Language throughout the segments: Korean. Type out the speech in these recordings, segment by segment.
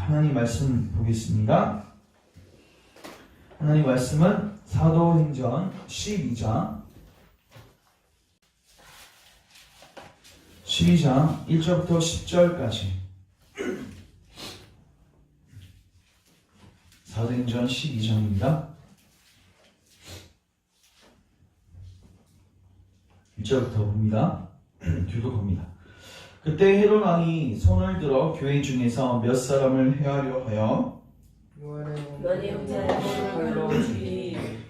하나님 말씀 보겠습니다. 하나님 말씀은 사도행전 12장 1절부터 10절까지. 사도행전 12장입니다. 1절부터 봅니다. 교독합니다. 그때 헤롯 왕이 손을 들어 교회 중에서 몇 사람을 해하려 하여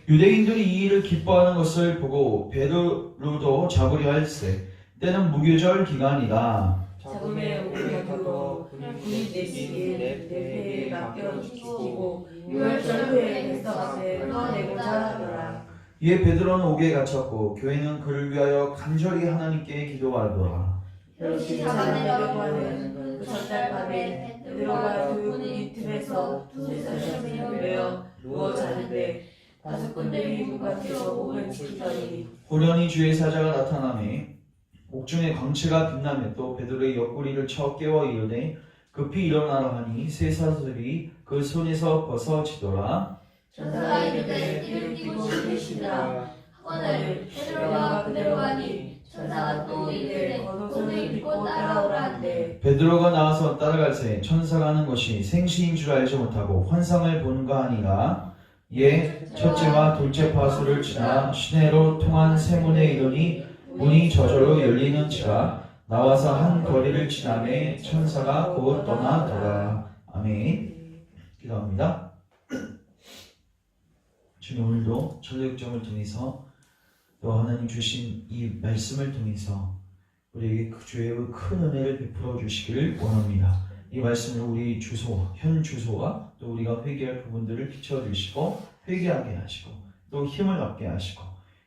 유대인들이 이 일을 기뻐하는 것을 보고 베드로도 잡으려 할세. 때는 무교절 기간이다. 잡음에 오르려고 군이 내시기에 내 배에 맡겨주시고 6월절 후에 백성 앞에 끌어내고자 하더라. 이에 베드로는 옥에 갇혔고 교회는 그를 위하여 간절히 하나님께 기도하더라. 헤롯이 잡아내려고 하는 그 전날 밤에 베드로가 그 군이 틈에서 쇠사슬을 매어 누워 자는데 다섯 군데의 문 밖에서 옥을 지키더니 호련히 주의 사자가 나타나매 옥중에 광채가 빛나며 또 베드로의 옆구리를 쳐 깨워 이르되 급히 일어나라 하니 쇠사슬이 그 손에서 벗어지더라. 천사가 이르되 띠를 띠고 계시니라 하거늘 베드로가 그대로 가니 천사가 또 이르되 겉옷을 입고 따라오라 한대. 베드로가 나와서 따라갈새 천사가 하는 것이 생시인 줄 알지 못하고 환상을 보는가 하니라. 이에 첫째와 둘째 파수를 지나 시내로 통한 세문에 이르니 문이 저절로 열리는지라. 나와서 한 거리를 지나매 천사가 곧 떠나더라. 아멘. 기도합니다. 주님, 오늘도 전력점을 통해서 또 하나님 주신 이 말씀을 통해서 우리에게 그 주의 큰 은혜를 베풀어 주시기를 원합니다. 이 말씀을 우리 주소, 현 주소와 또 우리가 회개할 부분들을 비춰주시고 회개하게 하시고 또 힘을 얻게 하시고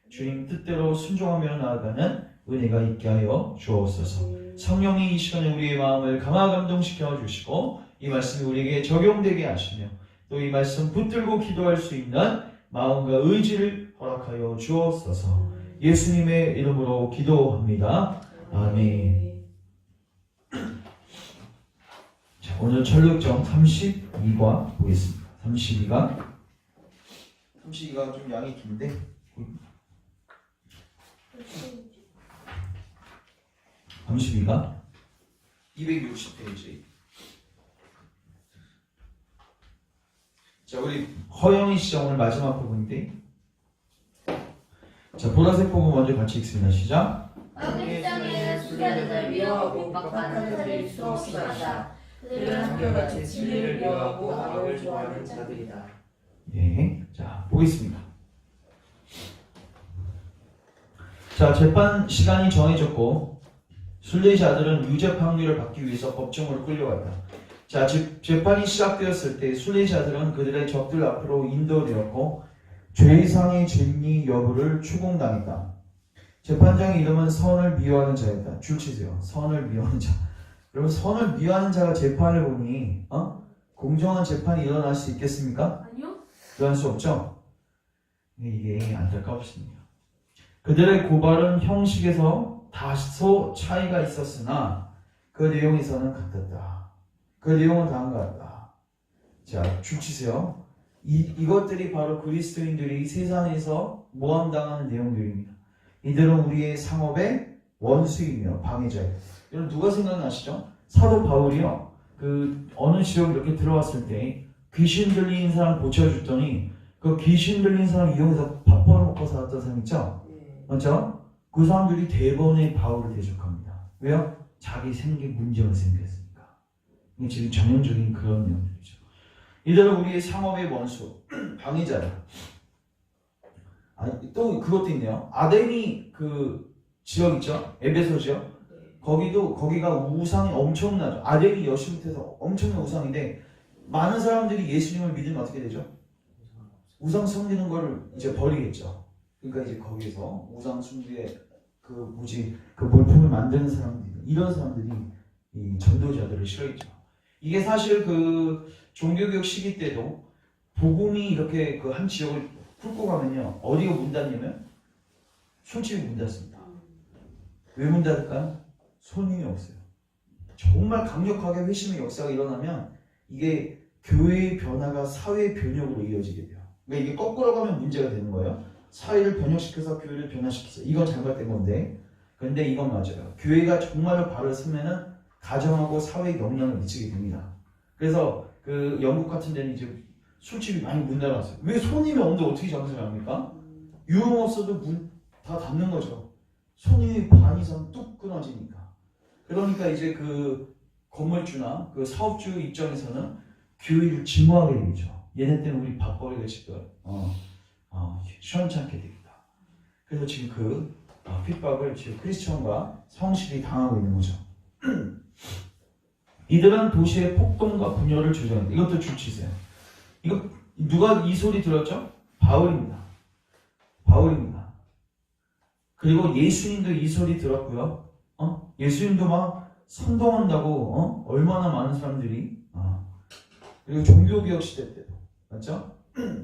주님 뜻대로 순종하며 나아가는 은혜가 있게 하여 주옵소서. 성령이 이 시간에 우리의 마음을 감화감동시켜 주시고 이 말씀이 우리에게 적용되게 하시며 또 이 말씀 붙들고 기도할 수 있는 마음과 의지를 허락하여 주옵소서. 예수님의 이름으로 기도합니다. 아멘. 자, 오늘 철력점 32과 보겠습니다. 32가 좀 양이 긴데 32가 260페이지. 자, 우리 허영희 시작 오늘 마지막 부분인데, 자, 보라색 부분 먼저 같이 읽습니다. 시작. 세상에는 수련자를 미워하고 막판하는 자들이 수없이 많다. 그들은 한결같이 진리를 미워하고 악을 좋아하는 자들이다. 예, 자, 보겠습니다. 자, 재판 시간이 정해졌고 순례자들은 유죄 판결을 받기 위해서 법정으로 끌려갔다. 자, 즉 재판이 시작되었을 때 순례자들은 그들의 적들 앞으로 인도되었고 죄상의 진리 여부를 추궁당했다. 재판장의 이름은 선을 미워하는 자였다. 줄 치세요. 선을 미워하는 자. 여러분, 선을 미워하는 자가 재판을 보니 공정한 재판이 일어날 수 있겠습니까? 아니요. 일어날 수 없죠. 이게 안타깝습니다. 그들의 고발은 형식에서 다소 차이가 있었으나 그 내용에서는 같았다. 그 내용은 다음과 같다. 자, 줄 치세요. 이것들이 바로 그리스도인들이 세상에서 모함당하는 내용들입니다. 이들은 우리의 상업의 원수이며 방해자예요. 여러분, 누가 생각나시죠? 사도 바울이요. 그 어느 지역 이렇게 들어왔을 때 귀신 들린 사람 고쳐줬더니 그 귀신 들린 사람 이용해서 밥 벌어먹고 살았던 사람 있죠? 맞죠? 그 사람들이 대번에 바울을 대적합니다. 왜요? 자기 생계 문제가 생겼으니까. 이게 지금 전형적인 그런 내용들이죠. 이들은 우리의 상업의 원수, 방해자다. 또 그것도 있네요. 아덴이 그 지역 있죠? 에베소 지역. 거기가 우상이 엄청나죠. 아덴이 여시 밑에서 엄청난 우상인데 많은 사람들이 예수님을 믿으면 어떻게 되죠? 우상 섬기는 걸 이제 버리겠죠. 그러니까 이제 거기에서 우상 숭배의 그 물품을 만드는 사람들, 이런 사람들이 이 전도자들을 싫어했죠. 이게 사실 그 종교개혁 시기 때도 복음이 이렇게 그 한 지역을 훑고 가면요, 어디가 문 닫냐면 솔직히 문 닫습니다. 왜 문 닫을까요? 손님이 없어요. 정말 강력하게 회심의 역사가 일어나면 이게 교회의 변화가 사회의 변혁으로 이어지게 돼요. 그러니까 이게 거꾸로 가면 문제가 되는 거예요. 사회를 변혁시켜서 교회를 변화시켜서 이건 잘못된 건데, 근데 이건 맞아요. 교회가 정말로 발을 쓰면은 가정하고 사회에 영향을 미치게 됩니다. 그래서 그 영국 같은 데는 이제 술집이 많이 문 닫았어요. 왜 손님이 없는데 어떻게 장사를 합니까? 유흥업소도 문 다 닫는 거죠. 손님이 반 이상 뚝 끊어지니까. 그러니까 이제 그 건물주나 그 사업주 입장에서는 교회를 증오하게 되죠. 얘네 때문에 우리 밥벌이가 지금 시원찮게 됩니다. 그래서 지금 그 핍박을 지금 크리스천과 성실이 당하고 있는 거죠. 이들은 도시의 폭동과 분열을 조장한다. 이것도 줄치세요. 이거 누가 이 소리 들었죠? 바울입니다. 바울입니다. 그리고 예수님도 이 소리 들었고요. 예수님도 막 선동한다고 얼마나 많은 사람들이 그리고 종교개혁 시대 때도 맞죠?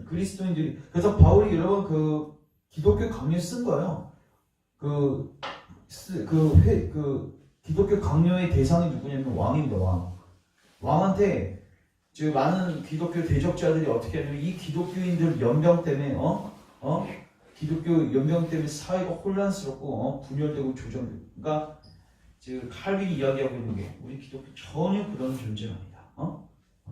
그리스도인들이 그래서 바울이 여러분 그 기독교 강요 쓴 거예요. 그 기독교 강요의 대상이 누구냐면 왕입니다. 왕한테 지금 많은 기독교 대적자들이 어떻게 하냐면 이 기독교인들 연병 때문에 기독교 연병 때문에 사회가 혼란스럽고 분열되고 조정되고 그러니까 지금 칼빈이 이야기하고 있는 게 우리 기독교 전혀 그런 존재가 아니다.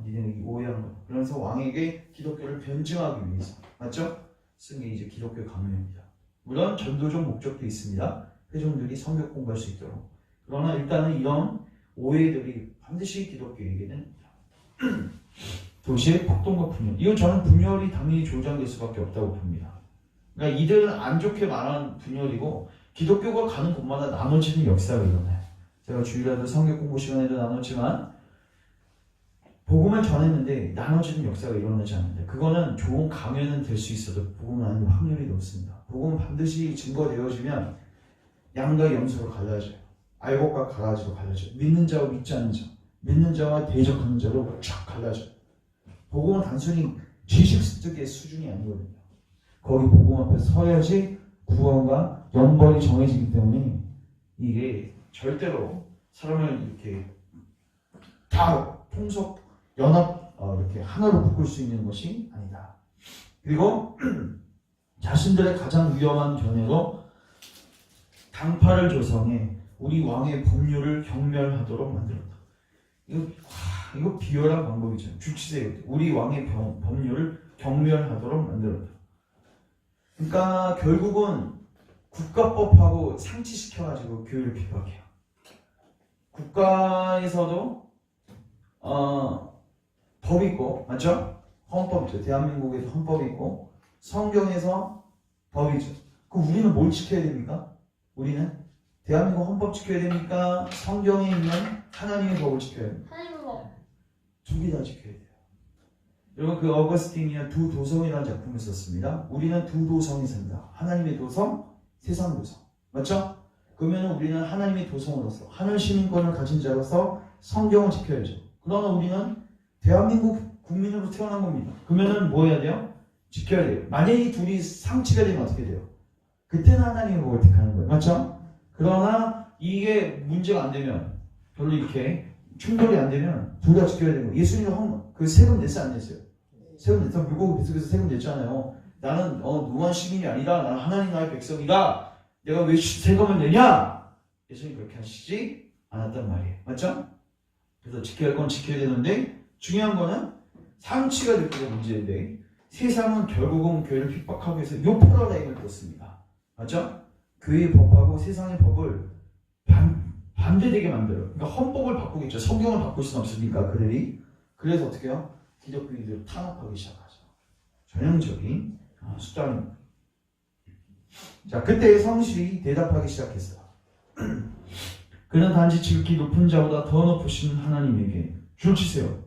니네는 오해한 거야. 그래서 왕에게 기독교를 변증하기 위해서 맞죠? 쓴 게 이제 기독교 강요입니다. 물론 전도적 목적도 있습니다. 회중들이 성경 공부할 수 있도록. 그러나 일단은 이런 오해들이 반드시 기독교에게는 도시의 폭동과 분열. 이건 저는 분열이 당연히 조장될 수밖에 없다고 봅니다. 그러니까 이들은 안 좋게 말하는 분열이고 기독교가 가는 곳마다 나눠지는 역사가 일어나요. 제가 주일에도 성경 공부 시간에도 나눴지만 복음을 전했는데 나눠지는 역사가 일어나지 않는데 그거는 좋은 강연은 될 수 있어도 복음은 아닌 확률이 높습니다. 복음은 반드시 증거되어지면 양과 염소로 갈라져요. 알곡과 가라지로 갈라져요. 믿는 자와 믿지 않는 자, 믿는 자와 대적하는 자로 쫙 갈라져요. 복음은 단순히 지식 습득의 수준이 아니거든요. 거기 복음 앞에 서야지 구원과 영벌이 정해지기 때문에 이게 절대로 사람을 이렇게 다 통속 연합 이렇게 하나로 묶을 수 있는 것이 아니다. 그리고 자신들의 가장 위험한 견해로 당파를 조성해 우리 왕의 법률을 경멸하도록 만들었다. 이거 비열한 방법이죠. 주치세요. 우리 왕의 법률을 경멸하도록 만들었다. 그러니까 결국은 국가법하고 상치시켜가지고 교회를 핍박해요. 국가에서도 법이 있고 맞죠? 헌법이죠. 대한민국에도 헌법이 있고 성경에서 법이죠. 그럼 우리는 뭘 지켜야 됩니까? 우리는 대한민국 헌법 지켜야 됩니까? 성경에 있는 하나님의 법을 지켜야 됩니까? 하나님의 법. 두 개 다 지켜야 돼요. 여러분 그 어거스틴이 두 도성이라는 작품을 썼습니다. 우리는 두 도성이 산다. 하나님의 도성, 세상 도성. 맞죠? 그러면 우리는 하나님의 도성으로서 하늘 시민권을 가진 자로서 성경을 지켜야죠. 그러나 우리는 대한민국 국민으로 태어난 겁니다. 그러면은 뭐 해야 돼요? 지켜야 돼요. 만약에 이 둘이 상치가 되면 어떻게 돼요? 그때는 하나님의 법을 택하는 거예요. 맞죠? 그러나 이게 문제가 안 되면 별로 이렇게 충돌이 안 되면 둘 다 지켜야 되는 거예요. 예수님은 그 세금 냈어요? 안 냈어요? 세금 냈어. 물고기 뱃속에서 세금 냈잖아요. 나는 노한 시민이 아니다. 나는 하나님 나라의 백성이다. 내가 왜 세금을 내냐? 예수님 그렇게 하시지 않았단 말이에요. 맞죠? 그래서 지켜야 할 건 지켜야 되는데 중요한 거는 상치가 될 때가 문제인데 세상은 결국은 교회를 핍박하기 위해서 요 패러다임을 뒀습니다. 맞죠? 교회의 법하고 세상의 법을 반대되게 만들어요. 그러니까 헌법을 바꾸겠죠. 성경을 바꿀 수는 없으니까 그들이. 그래서 어떻게 해요? 기독교인들을 탄압하기 시작하죠. 전형적인 수단입니다. 자, 그때 성실이 대답하기 시작했어요. 그는 단지 지극히 높은 자보다 더 높으신 하나님에게 줄치세요.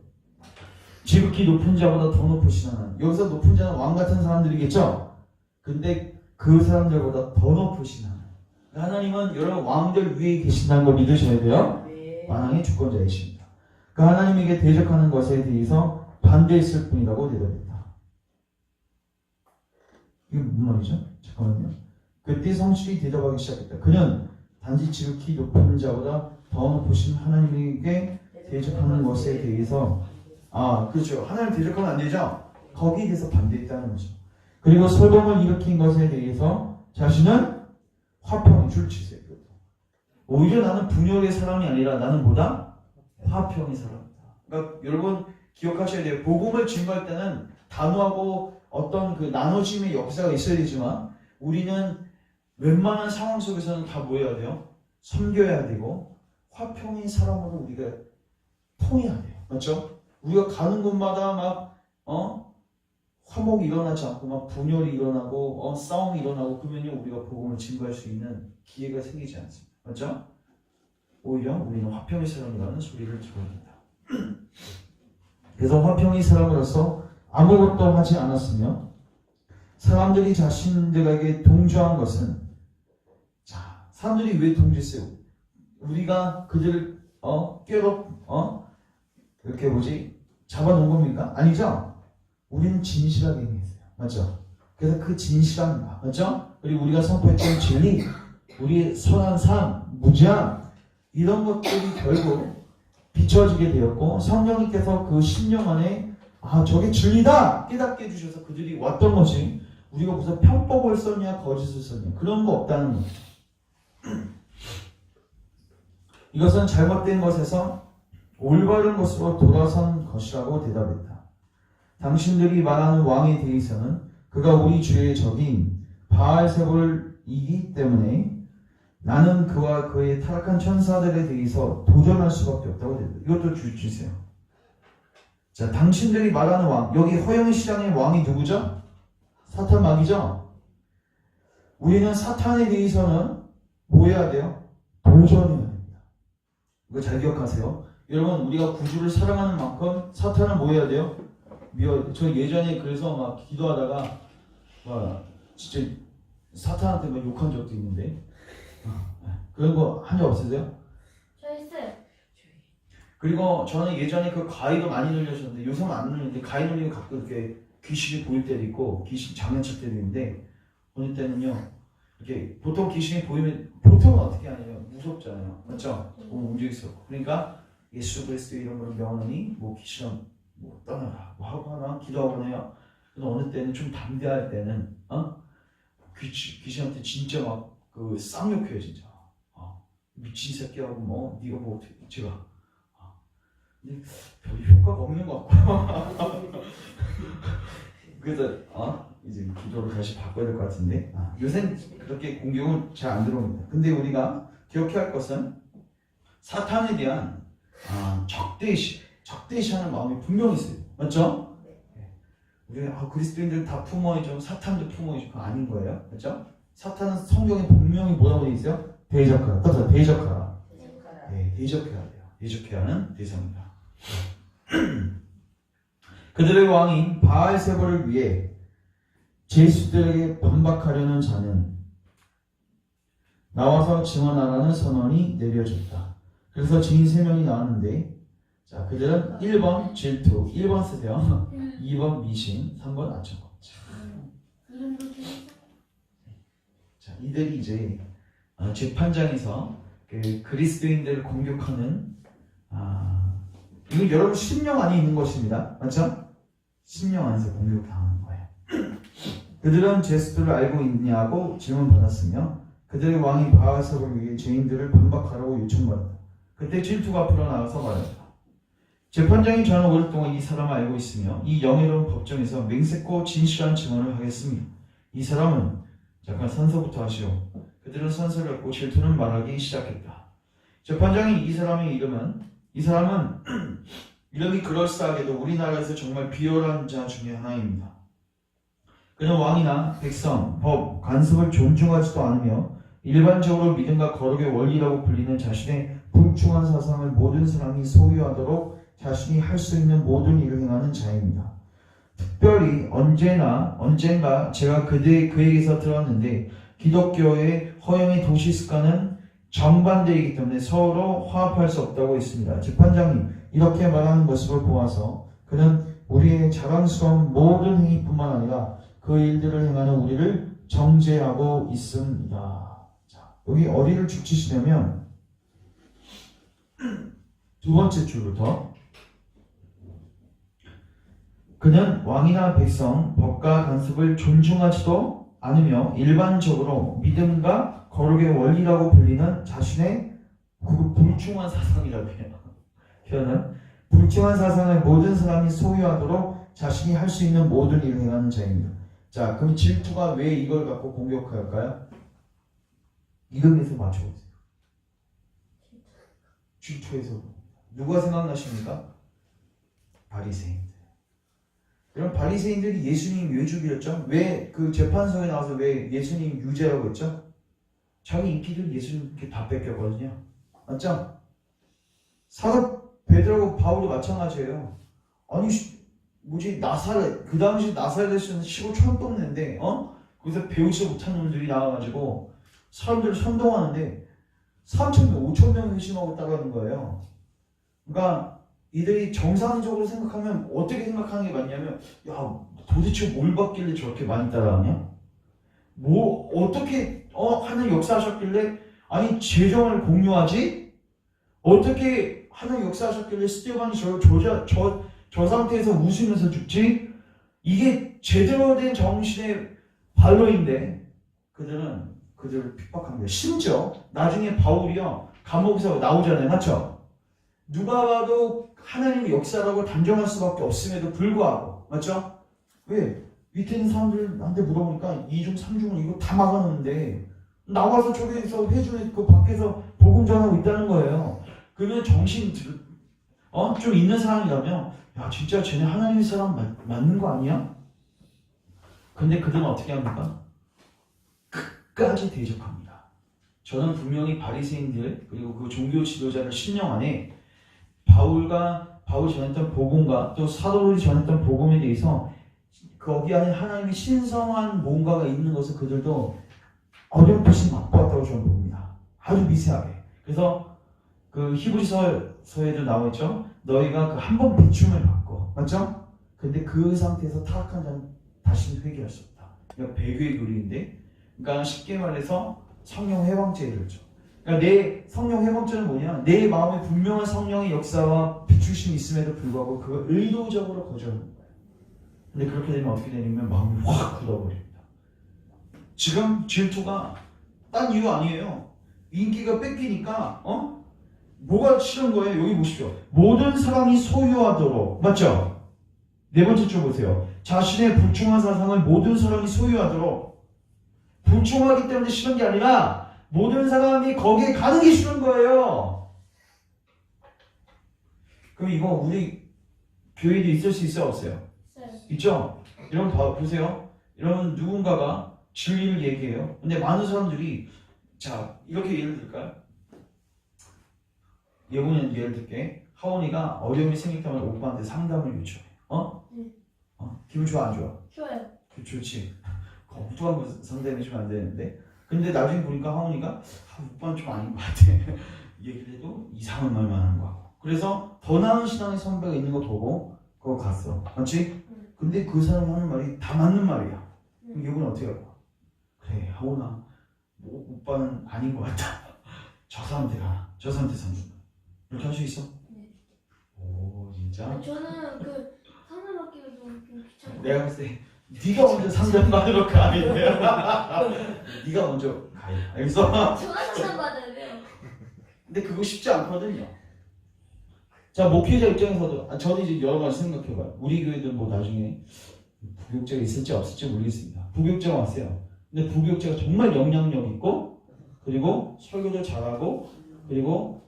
지극히 높은 자보다 더 높으신 하나님. 여기서 높은 자는 왕 같은 사람들이겠죠? 근데 그 사람들보다 더 높으신 하나님. 하나님은 여러분 왕들 위에 계신다는 걸 믿으셔야 돼요. 만왕의 주권자이십니다. 그 하나님에게 대적하는 것에 대해서 반대했을 뿐이라고 대답했다. 이게 무슨 말이죠? 잠깐만요. 그때 성실이 대답하기 시작했다. 그는 단지 지극히 높은 자보다 더 높으신 하나님에게 대적하는 것에 대해서 그렇죠. 하나님 대적하면 안 되죠. 거기에 대해서 반대했다는 거죠. 그리고 소돔을 일으킨 것에 대해서 자신은 화평의 줄 치세요. 오히려 나는 분열의 사람이 아니라 나는 보다 화평의 사람이다. 그러니까 여러분 기억하셔야 돼요. 복음을 증거할 때는 단호하고 어떤 그 나눠짐의 역사가 있어야 되지만 우리는 웬만한 상황 속에서는 다 뭐 해야 돼요? 섬겨야 되고 화평의 사람으로 우리가 통해야 돼요. 맞죠? 우리가 가는 곳마다 막 화목이 일어나지 않고 막 분열이 일어나고 싸움이 일어나고 그러면요 우리가 복음을 증거할 수 있는 기회가 생기지 않습니다. 맞죠? 오히려 우리는 화평의 사람이라는 소리를 들어야 된다. 그래서 화평의 사람으로서 아무것도 하지 않았으며 사람들이 자신들에게 동조한 것은 사람들이 왜 동조했어요? 우리가 그들을 이렇게 잡아놓은 겁니까? 아니죠? 우리는 진실하게 행했어요. 맞죠? 그래서 그 진실함, 맞죠? 그리고 우리가 선포했던 진리, 우리의 선한 삶, 무지함 이런 것들이 결국 비춰지게 되었고 성령님께서 그 심령 안에 저게 진리다 깨닫게 해주셔서 그들이 왔던 것이 우리가 무슨 편법을 썼냐 거짓을 썼냐 그런 거 없다는 거죠. 이것은 잘못된 것에서 올바른 것으로 돌아선 것이라고 대답했다. 당신들이 말하는 왕에 대해서는 그가 우리 주의 적인 바알세불이기 때문에 나는 그와 그의 타락한 천사들에 대해서 도전할 수밖에 없다고 대답했다. 이것도 주세요. 자, 당신들이 말하는 왕, 여기 허영 시장의 왕이 누구죠? 사탄 마귀죠? 우리는 사탄에 대해서는 뭐 해야 돼요? 도전해야 됩니다. 이거 잘 기억하세요. 여러분, 우리가 구주를 사랑하는 만큼 사탄은 뭐 해야 돼요? 저 예전에 그래서 막 기도하다가 진짜 사탄한테 막 욕한 적도 있는데 그런 거 한 적 없으세요? 저 있어요. 그리고 저는 예전에 그 가위도 많이 눌려셨는데 요즘은 안 눌리는데 가위 눌리면 가끔 이렇게 귀신이 보일 때도 있고 귀신 장난칠 때도 있는데 어느 때는요 이렇게 보통 귀신이 보이면 보통은 어떻게 하냐면 무섭잖아요. 맞죠? 몸 움직이고 그러니까 예수 그리스도 이름으로 명하노니 뭐 귀신은 뭐 떠나라 뭐 하고 하나 기도하고 해요. 그래서 어느 때는 좀 담대할 때는 귀신한테 진짜 막 그 쌍욕해요 진짜. 미친 새끼하고 뭐 네가 뭐 어떻게 제가 근데 별 효과가 없는 것 같고 그래서 이제 기도를 다시 바꿔야 될 것 같은데 요새는 그렇게 공격은 잘 안 들어옵니다. 근데 우리가 기억해야 할 것은 사탄에 대한 적대시하는 마음이 분명히 있어요. 맞죠? 우리 그리스도인들 다 품어야죠. 사탄도 품어야죠. 그거 아닌 거예요. 맞죠? 사탄은 성경에 분명히 뭐라고 되어 있어요? 대적하라. 따뜻하 대적하라. 네, 대적해야 돼요. 대적해야 하는 대상입니다. 그들의 왕인 바알세불을 위해 제수들에게 반박하려는 자는 나와서 증언하라는 선언이 내려졌다. 그래서 증인 3명이 나왔는데 자, 그들은 1번 질투, 1번 쓰세요. 2번 미신, 3번 아첨법. 자, 이들이 이제 재판장에서 그 그리스도인들을 공격하는 이건 여러분 심령 안에 있는 것입니다. 맞죠? 심령 안에서 공격당하는 거예요. 그들은 제수들을 알고 있냐고 질문받았으며 그들의 왕이 바알세불을 위해 죄인들을 반박하라고 요청받았다. 그때 질투가 앞으로 나와서 말했다. 재판장이 저는 오랫동안 이 사람을 알고 있으며 이 영예로운 법정에서 맹세코 진실한 증언을 하겠습니다. 이 사람은 잠깐 선서부터 하시오. 그들은 선서를 했고 질투는 말하기 시작했다. 재판장이 이 사람의 이 사람은 이름이 그럴싸하게도 우리나라에서 정말 비열한 자 중에 하나입니다. 그는 왕이나 백성, 법, 관습을 존중하지도 않으며 일반적으로 믿음과 거룩의 원리라고 불리는 자신의 불충한 사상을 모든 사람이 소유하도록 자신이 할 수 있는 모든 일을 행하는 자입니다. 특별히 언젠가 제가 그에게서 들었는데 기독교의 허영의 도시 습관은 정반대이기 때문에 서로 화합할 수 없다고 했습니다. 재판장이 이렇게 말하는 모습을 보아서 그는 우리의 자랑스러운 모든 행위뿐만 아니라 그 일들을 행하는 우리를 정죄하고 있습니다. 자, 여기 어디를 죽치시냐면 두 번째 줄부터 그는 왕이나 백성, 법과 간섭을 존중하지도 않으며 일반적으로 믿음과 거룩의 원리라고 불리는 자신의 그 불충한 사상이라고 해요. 표현은 불충한 사상을 모든 사람이 소유하도록 자신이 할 수 있는 모든 일을 행하는 자입니다. 자, 그럼 질투가 왜 이걸 갖고 공격할까요? 이름에서 맞춰보세요. 질투에서 누가 생각나십니까? 바리새인들. 그럼 바리새인들이 예수님 왜 죽였죠? 왜 그 재판소에 나와서 왜 예수님 유죄라고 했죠? 자기 인기를 예수님께 다 뺏겼거든요. 맞죠? 사도 베드로하고 바울도 마찬가지예요. 아니 뭐지 나사렛 그 당시 나사렛은 시골 촌동네인데 거기서 배우지 못한 놈들이 나와가지고 사람들을 선동하는데 3,000명, 5,000명이 의심하고 따라가는 거예요. 그러니까 이들이 정상적으로 생각하면 어떻게 생각하는 게 맞냐면 야 도대체 뭘 받길래 저렇게 많이 따라가냐? 뭐 어떻게 하는 역사하셨길래 아니 재정을 공유하지? 어떻게 하는 역사하셨길래 스테반이 저 상태에서 웃으면서 죽지? 이게 제대로 된 정신의 발로인데 그들을 핍박합니다. 심지어 나중에 바울이요 감옥에서 나오잖아요. 맞죠? 누가 봐도 하나님의 역사라고 단정할 수밖에 없음에도 불구하고 맞죠? 왜? 밑에 있는 사람들한테 물어보니까 2중 3중을 이거 다 막아놓는데 나와서 저기서 회중에 그 밖에서 복음 전하고 있다는 거예요. 그러면 정신 좀 있는 사람이라면 야 진짜 쟤네 하나님의 사람 맞는 거 아니야? 근데 그들은 어떻게 합니까? 끝까지 대적합니다. 저는 분명히 바리새인들 그리고 그 종교 지도자들 신령 안에 바울 전했던 복음과 또 사도들이 전했던 복음에 대해서 거기 안에 하나님의 신성한 뭔가가 있는 것을 그들도 어렴풋이 맛보았다고 저는 봅니다. 아주 미세하게. 그래서 그 히브리서에도 나와있죠. 너희가 그 한 번 비춤을 받고 맞죠? 근데 그 상태에서 타락한 자는 다시는 회개할 수 없다. 그러니까 배교의 교리인데 그러니까 쉽게 말해서 성령 회방죄를 죠. 그러니까 내 성령 회방죄는 뭐냐? 내 마음에 분명한 성령의 역사와 비추심이 있음에도 불구하고 그걸 의도적으로 거절하는 거예요. 근데 그렇게 되면 어떻게 되냐면 마음이 확 굳어버립니다. 지금 질투가 딴 이유 아니에요. 인기가 뺏기니까 뭐가 싫은 거예요? 여기 보십시오. 모든 사람이 소유하도록 맞죠? 네 번째 줄 보세요. 자신의 불충한 사상을 모든 사람이 소유하도록 불충하기 때문에 싫은 게 아니라 모든 사람이 거기에 가는 게 싫은 거예요. 그럼 이거 우리 교회도 있을 수 있어요? 없어요? 있죠? 여러분 보세요. 여러분 누군가가 진리를 얘기해요. 근데 많은 사람들이 자 이렇게 예를 들까요? 예보는 예를 들게 하원이가 어려움이 생겼다면 오빠한테 상담을 요청해. 기분 좋아 안 좋아? 좋아요. 좋지. 엉뚱한 거 상담해주면 안 되는데. 근데 나중에 보니까 하원이가 오빠는 좀 아닌 것 같아. 얘기를 해도 이상한 말만 하는 거야. 그래서 더 나은 신앙의 선배가 있는 거 보고 그거 갔어. 맞지? 근데 그 사람이 하는 말이 다 맞는 말이야. 그럼 예보는 어떻게 할까? 그래 하원아 오빠는 아닌 것 같다. 저 사람한테 가. 저 사람한테 상담. 이렇게 할 수 있어? 네. 오 진짜? 저는 그 상담받기가 좀 귀찮아요. 내가 봤을 때 네가 먼저 상담받으러 가. 네가 먼저 가요. 알겠어? 제가 상담받아야 돼요. 근데 그거 쉽지 않거든요. 자 목회자 입장에서도 저는 이제 여러 가지 생각해봐요. 우리 교회도 뭐 나중에 부교육자가 있을지 없을지 모르겠습니다. 부교육자가 왔어요. 근데 부교육자가 정말 영향력 있고 그리고 설교도 잘하고 그리고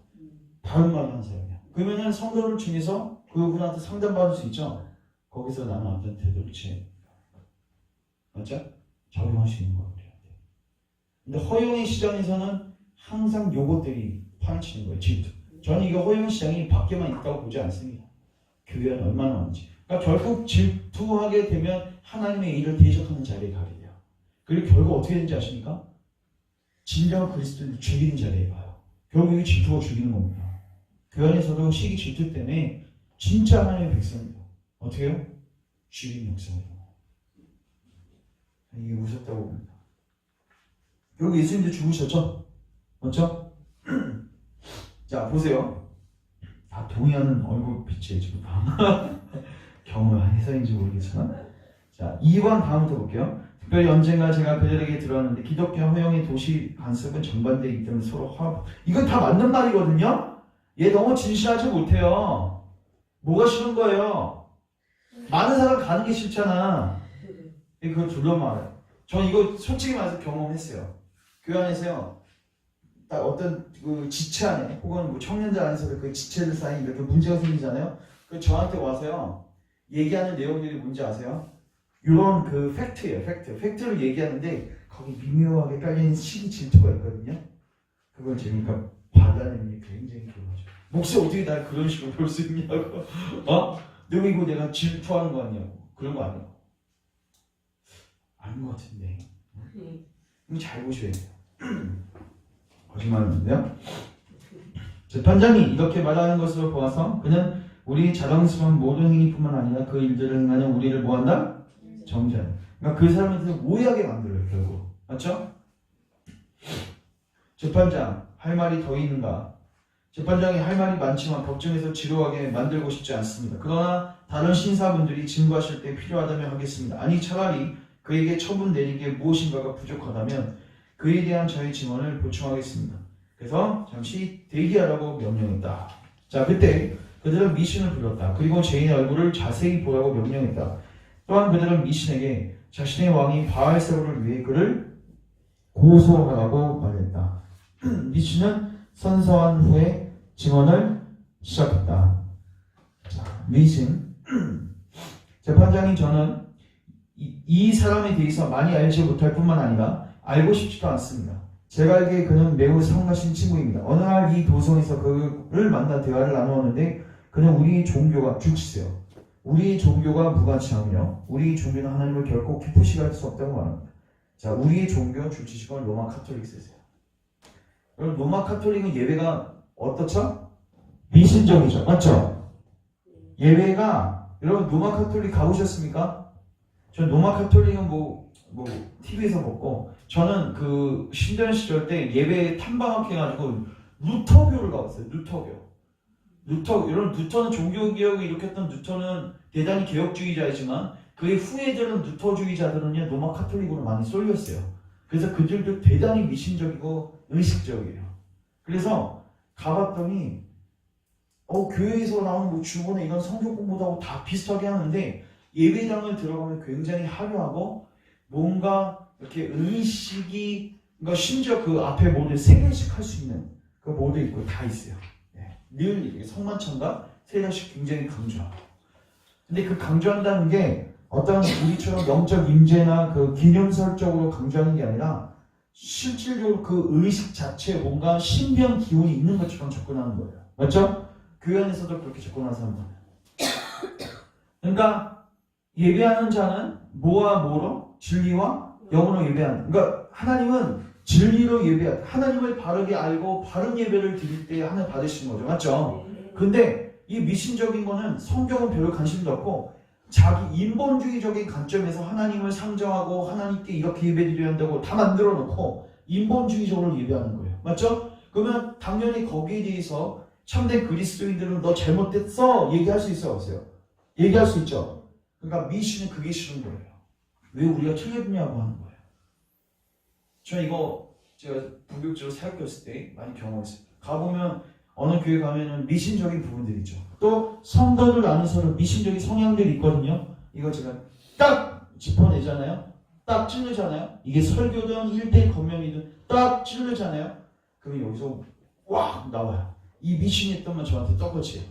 다른 말을 하는 사람이야. 그러면은 성도를 중에서 그분한테 상담받을 수 있죠. 거기서 나는 어떤 태도를 취해야 됩니다. 맞죠? 적용할 수 있는 거예요. 근데 허용의 시장에서는 항상 요것들이 파헤치는 거예요. 질투. 저는 이거 허용 시장이 밖에만 있다고 보지 않습니다. 교회는 얼마나 많은지. 그러니까 결국 질투하게 되면 하나님의 일을 대적하는 자리에 가게 돼요. 그리고 결국 어떻게 되는지 아십니까? 진정한 그리스도를 죽이는 자리에 가요. 결국 이 질투가 죽이는 겁니다. 교회 안에서도 시기 질투 때문에 진짜 하나님의 백성입니다. 어떻게 해요? 죽이는 역사예요. 이게 무섭다고 봅니다. 결국 예수님도 죽으셨죠? 맞죠? 자 보세요. 다 동의하는 얼굴 빛이에요 지금. 경험해서인지 모르겠지만. 자, 2번 다음부터 볼게요. 특별히 언젠가 제가 그들에게 들었는데 기독교 허용의 도시 관습은 정반대이기 때문에 서로 화합. 이건 다 맞는 말이거든요. 얘 너무 진실하지 못해요. 뭐가 싫은 거예요? 많은 사람 가는 게 싫잖아. 그거 둘러 말해요. 전 이거 솔직히 말해서 경험했어요. 교회 안에서요. 딱 어떤 그 지체 안에 혹은 뭐 청년자 안에서 그 지체들 사이 이렇게 문제가 생기잖아요. 그 저한테 와서요. 얘기하는 내용들이 뭔지 아세요? 이런 그 팩트예요. 팩트를 얘기하는데 거기 미묘하게 깔려있는 시기 질투가 있거든요. 그걸 제가 받아내는 게 굉장히 좋아져. 목사 어떻게 날 그런 식으로 볼 수 있냐고. 너 이거 내가 질투하는 거 아니냐고. 그런 거 아니야. 아닌 것 같은데. 이거 잘 보셔야 돼요. 거짓말인데요. 재판장이 이렇게 말하는 것으로 보아서 그는 우리 자랑스러운 모든 행위뿐만 아니라 그 일들을 행하는 우리를 뭐한다? 정죄하는. 그러니까 그 사람에 대해서 오해하게 만들어요. 결국. 맞죠? 재판장 할 말이 더 있는가? 재판장이 할 말이 많지만 법정에서 지루하게 만들고 싶지 않습니다. 그러나 다른 신사분들이 증거하실 때 필요하다면 하겠습니다. 아니 차라리 그에게 처분 내린 게 무엇인가가 부족하다면 그에 대한 저의 증언을 보충하겠습니다. 그래서 잠시 대기하라고 명령했다. 자, 그때 그들은 미신을 불렀다. 그리고 죄인의 얼굴을 자세히 보라고 명령했다. 또한 그들은 미신에게 자신의 왕이 바알세볼을 위해 그를 고소하라고 말했다. 미신은 선서한 후에 증언을 시작했다. 자, 미신. 재판장이 저는 이 사람에 대해서 많이 알지 못할 뿐만 아니라 알고 싶지도 않습니다. 제가 알기에 그는 매우 성가신 친구입니다. 어느 날 이 도성에서 그를 만나 대화를 나누었는데 그는 우리 종교가 주치세요. 우리 종교가 무가치하며 우리 종교는 하나님을 결코 기쁘시게 할 수 없다고 말합니다. 자, 우리의 종교 주치식은 로마 카톨릭스세요. 그럼 로마 카톨릭은 예배가 어떻죠? 미신적이죠. 맞죠? 예배가 여러분 로마 카톨릭 가보셨습니까? 전 로마 카톨릭은 뭐 TV에서 봤고 저는 그 신전 시절 때 예배 탐방학 해가지고 루터교를 가봤어요. 여러분 루터는 종교개혁을 일으켰던 루터는 대단히 개혁주의자이지만 그의 후예들은 루터주의자들은요 로마 카톨릭으로 많이 쏠렸어요. 그래서 그들도 대단히 미신적이고 의식적이에요. 그래서 가봤더니 교회에서 나오는 뭐 주보나 이런 성경 공부도 하고 다 비슷하게 하는데 예배당을 들어가면 굉장히 화려하고 뭔가 이렇게 의식이 그러니까 심지어 그 앞에 모두 세례식 할 수 있는 그 모두 있고 다 있어요. 늘 성만찬과 세례식 굉장히 강조하고. 근데 그 강조한다는 게 어떤 우리처럼 영적 임재나 그 기념설적으로 강조하는 게 아니라 실질적으로 그 의식 자체에 뭔가 신비한 기운이 있는 것처럼 접근하는 거예요. 맞죠? 교회 안에서도 그렇게 접근하는 사람들. 그러니까 예배하는 자는 뭐와 뭐로? 진리와 영으로 예배하는. 그러니까 하나님은 진리로 예배하는. 하나님을 바르게 알고 바른 예배를 드릴 때 하나님 받으시는 거죠. 맞죠? 근데 이 미신적인 거는 성경은 별로 관심도 없고 자기 인본주의적인 관점에서 하나님을 상정하고 하나님께 이렇게 예배드려야 한다고 다 만들어 놓고 인본주의적으로 예배하는 거예요. 맞죠? 그러면 당연히 거기에 대해서 참된 그리스도인들은 너 잘못됐어 얘기할 수 있어요? 없어요? 얘기할 수 있죠. 그러니까 미신은 그게 싫은 거예요. 왜 우리가 틀렸냐고 하는 거예요. 저 이거 제가 부교육자로 사역했을 때 많이 경험했어요. 가보면 어느 교회 가면은 미신적인 부분들이 있죠. 또 성도들 안에서는 미신적인 성향들이 있거든요. 이거 제가 딱 짚어내잖아요. 딱 찌르잖아요. 이게 설교든 1대 건면이든 딱 찌르잖아요. 그럼 여기서 꽉 나와요. 이 미신이 있다면 저한테 떡거치예요.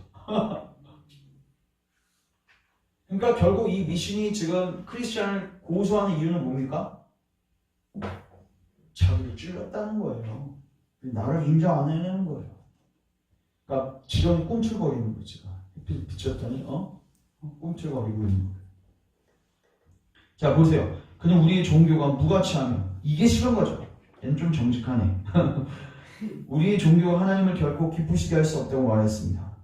그러니까 결국 이 미신이 지금 크리스찬을 고소하는 이유는 뭡니까? 자기를 찔렀다는 거예요. 나를 인정 안 해내는 거예요. 그러니까 지렁이 꿈틀거리는 거지. 지금 햇빛 비쳤더니 꿈틀거리고 있는 거예요. 자 보세요. 그냥 우리의 종교가 무가치하며 이게 싫은 거죠. 얘는 좀 정직하네. 우리의 종교가 하나님을 결코 기쁘시게 할 수 없다고 말했습니다.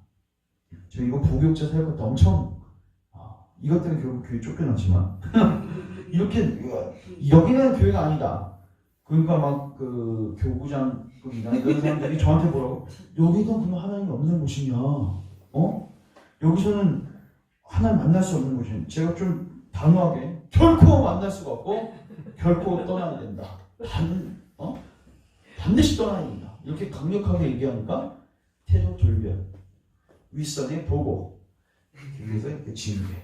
저 이거 부교육자 사역할 때 엄청 이것 때문에 결국 교회 쫓겨났지만 이렇게 여기는 교회가 아니다. 그러니까 막 그 교구장급이나 이런 사람들이 저한테 뭐라고 여기도 그럼 하나님이 없는 곳이냐? 여기서는 하나님 만날 수 없는 거죠. 제가 좀 단호하게 결코 만날 수가 없고 결코 떠나야 된다. 반드시 떠나야 된다. 이렇게 강력하게 얘기하니까 태도 돌변, 윗선에 보고 여기서 이렇게 지우개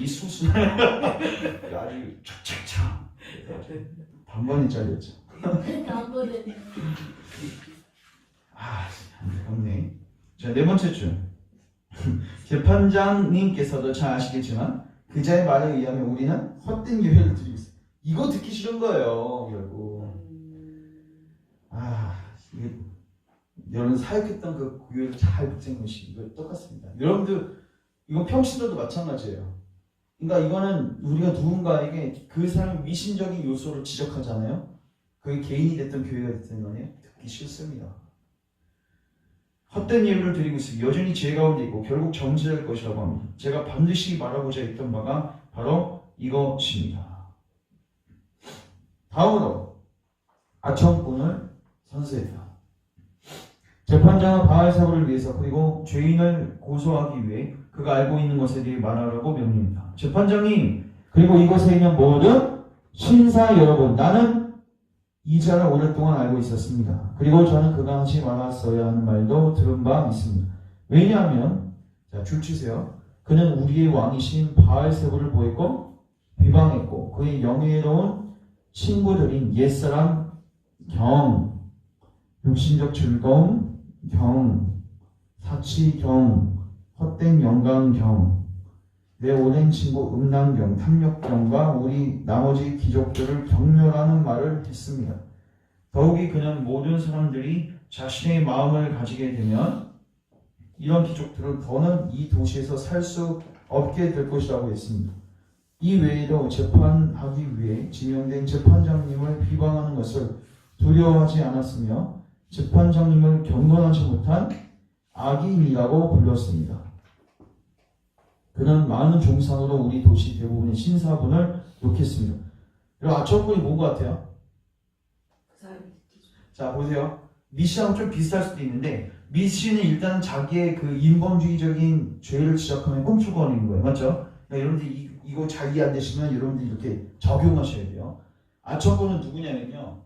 이 수순을 아주 착착착 단번에 잘렸죠. 안타깝네. 자, 네 번째 줄. 재판장님께서도 잘 아시겠지만 그자의 말에 의하면 우리는 헛된 예배를 드리고 있어요. 이거 듣기 싫은 거예요, 결국. 이게 여러분 사역했던 그 교회를 잘 붙여놓으시 이거 똑같습니다. 여러분들 이건 평신도도 마찬가지예요. 그러니까 이거는 우리가 누군가에게 그 사람의 미신적인 요소를 지적하잖아요. 그게 개인이 됐든 교회가 됐든 간에 듣기 싫습니다. 헛된 예배를 드리고 있으니 여전히 죄 가운데 있고 결국 정죄될 것이라고 합니다. 제가 반드시 말하고자 했던 바가 바로 이것입니다. 다음으로 아첨꾼을 선서했다. 재판장은 바알세바를 위해서 그리고 죄인을 고소하기 위해 그가 알고 있는 것에 대해 말하라고 명령합니다. 재판장님 그리고 이것에 있는 모든 신사 여러분, 나는 이 자를 오랫동안 알고 있었습니다. 그리고 저는 그가 하지 말았어야 하는 말도 들은 바 있습니다. 왜냐하면 자, 줄 치세요. 그는 우리의 왕이신 바알세바를 보였고 비방했고 그의 영예로운 친구들인 옛사람 경, 육신적 즐거움 경, 사치 경, 헛된 영광 경, 내 오랜 친구 음란경, 탐욕경과 우리 나머지 귀족들을 경멸하는 말을 했습니다. 더욱이 그는 모든 사람들이 자신의 마음을 가지게 되면 이런 귀족들은 더는 이 도시에서 살 수 없게 될 것이라고 했습니다. 이 외에도 재판하기 위해 지명된 재판장님을 비방하는 것을 두려워하지 않았으며 재판장님을 경건하지 못한 악인이라고 불렀습니다. 그는 많은 종상으로 우리 도시 대부분의 신사분을 욕했습니다. 그리고 아첨꾼이 뭔 것 같아요? 자, 보세요. 미시하고 좀 비슷할 수도 있는데 미시는 일단 자기의 그 인본주의적인 죄를 지적하면 꼼수거리는 거예요. 맞죠? 그러니까 여러분들 이거 잘 이해 안 되시면 여러분들 이렇게 적용하셔야 돼요. 아첨꾼은 누구냐면요.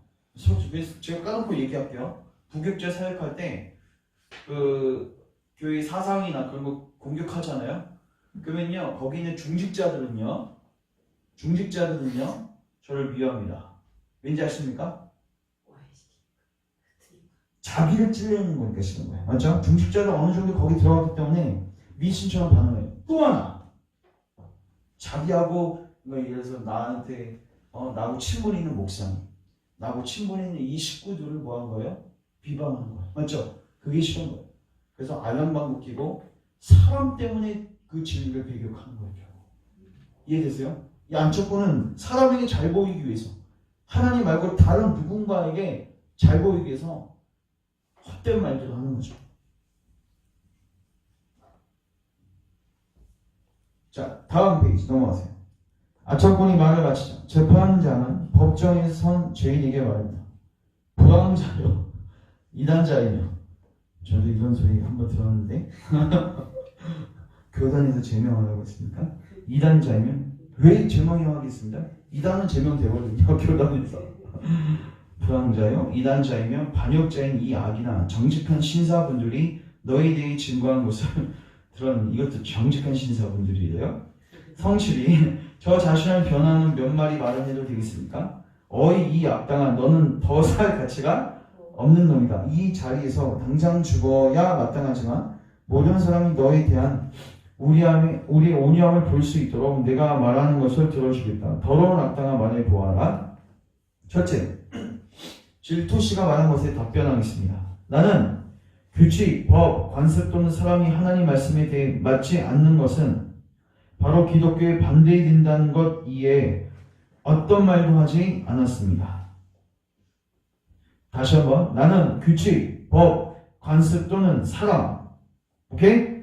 제가 까놓고 얘기할게요. 부격자 사역할 때 그 교회 사상이나 그런 거 공격하잖아요. 그러면요 거기 있는 중직자들은요 저를 미워합니다. 왠지 아십니까? 자기를 찔리는 거니까 싫은 거예요. 맞죠? 중직자들 어느 정도 거기 들어갔기 때문에 미신처럼 반응해요. 또 하나 자기하고 예를 들어서 나한테 나하고 친분이 있는 목사님, 나하고 친분이 있는 이 식구들을 뭐 한 거예요? 비방하는 거예요. 맞죠? 그게 싫은 거예요. 그래서 알랑방구 끼고 사람 때문에 그 진리를 배격하는 거죠. 이해되세요? 이 안첩꾼은 사람에게 잘 보이기 위해서, 하나님 말고 다른 누군가에게 잘 보이기 위해서 헛된 말들을 하는 거죠. 자, 다음 페이지 넘어가세요. 아첨꾼이 말을 마치자 재판장은 법정에 선 죄인에게 말합니다. 불황자요, 이단자이며. 저도 이런 소리 한번 들었는데 교단에서 제명하라고 했습니까? 이단자이면 왜 제명하겠습니다? 이단은 제명되거든요. 교단에서. 불황자요, 이단자이며 반역자인 이 악이나 정직한 신사분들이 너희에 대해 증거한 것을 들었는 이것도 정직한 신사분들이래요. 성실히 저 자신을 변하는 몇 마리 말을 해도 되겠습니까? 어이 이 악당아, 너는 더 살 가치가 없는 놈이다. 이 자리에서 당장 죽어야 마땅하지만 모든 사람이 너에 대한 우리의 온유함을 볼 수 있도록 내가 말하는 것을 들어주겠다. 더러운 악당아 말해 보아라. 첫째, 질투씨가 말한 것에 답변하겠습니다. 나는 규칙, 법, 관습 또는 사람이 하나님 말씀에 대해 맞지 않는 것은 바로 기독교에 반대된다는 것 이외에 어떤 말도 하지 않았습니다. 다시 한번, 나는 규칙, 법, 관습 또는 사람, 오케이?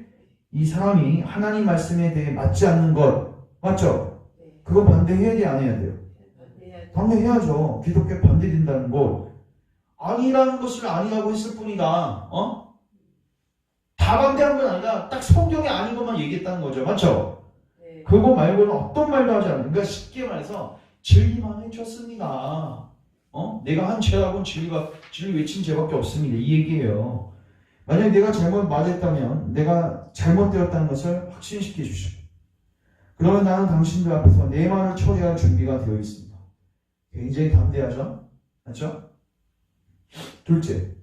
이 사람이 하나님 말씀에 대해 맞지 않는 것, 맞죠? 그거 반대해야 돼, 안 해야 돼요? 반대해야죠. 기독교에 반대된다는 것. 아니라는 것을 아니라고 했을 뿐이다. 다 반대한 건 아니라 딱 성경에 아닌 것만 얘기했다는 거죠. 맞죠? 그거 말고는 어떤 말도 하지 않아요. 그러니까 쉽게 말해서 진리만 해줬습니다. 내가 한 죄라고는 진리 외친 죄밖에 없습니다. 이 얘기예요. 만약 내가 잘못 말했다면 내가 잘못되었다는 것을 확신시켜 주시고 그러면 나는 당신들 앞에서 내 말을 처리할 준비가 되어 있습니다. 굉장히 담대하죠? 맞죠? 둘째,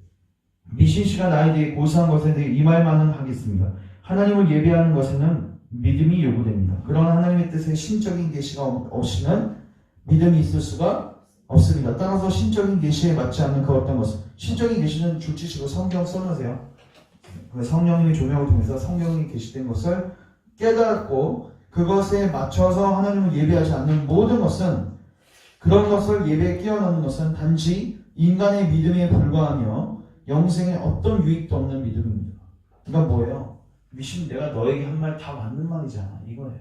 미신 씨가 나에 대해 고사한 것에 대해 이 말만은 하겠습니다. 하나님을 예배하는 것에는 믿음이 요구됩니다. 그러나 하나님의 뜻에 신적인 계시가 없이는 믿음이 있을 수가 없습니다. 따라서 신적인 계시에 맞지 않는 그 어떤 것은 신적인 계시는 줄치시고 성경 써놓으세요. 성령님의 조명을 통해서 성경이 계시된 것을 깨닫고 그것에 맞춰서 하나님을 예배하지 않는 모든 것은 그런 것을 예배에 끼워넣는 것은 단지 인간의 믿음에 불과하며 영생에 어떤 유익도 없는 믿음입니다. 그러니까 뭐예요? 미신 내가 너에게 한 말 다 맞는 말이잖아. 이거예요.